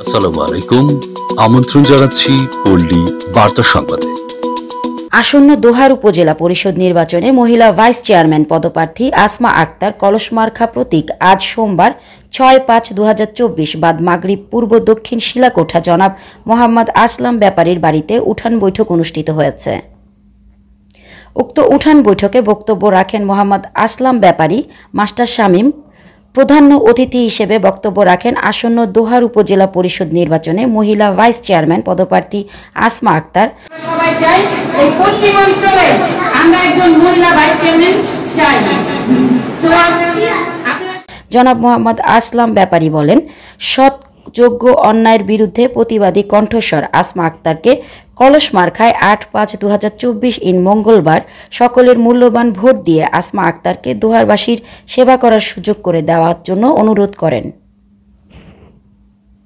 আসসালামু আলাইকুম, আমন্ত্রণ জানাচ্ছি পল্লী বার্তা সংবাদে। আসন্ন দোহার উপজেলা পরিষদ নির্বাচনে মহিলা ভাইস চেয়ারম্যান পদপ্রার্থী আসমা আক্তার কলসমার্কা প্রতীক আজ সোমবার ৬-৫-২০২৪ বাদ মাগরিব পূর্ব দক্ষিণ শিলাকোঠা জনাব মোহাম্মদ আসলাম ব্যাপারীর বাড়িতে উঠান বৈঠক অনুষ্ঠিত হয়েছে। উক্ত উঠান বৈঠকে বক্তব্য রাখেন মোহাম্মদ আসলাম ব্যাপারী, মাস্টার শামীম। প্রধান অতিথি হিসেবে বক্তব্য রাখেন আসন্ন দোহার উপজেলা পরিষদ নির্বাচনে মহিলা ভাইস চেয়ারম্যান পদপ্রার্থী আসমা আক্তার। সবাই চাই এই পশ্চিম অঞ্চলে আমরা একজন মহিলা ভাইস চেয়ারম্যান চাই। জনাব মোহাম্মদ আসলাম ব্যাপারী বলেন, সৎ যোগ্য অন্যায়ের বিরুদ্ধে প্রতিবাদী কণ্ঠস্বর আসমা আক্তারকে কলসমার্কায় ৮-৫-২০২৪ মঙ্গলবার সকলের মূল্যবান ভোট দিয়ে আসমা আক্তারকে দোহারবাসীর সেবা করার সুযোগ করে দেওয়ার জন্য অনুরোধ করেন।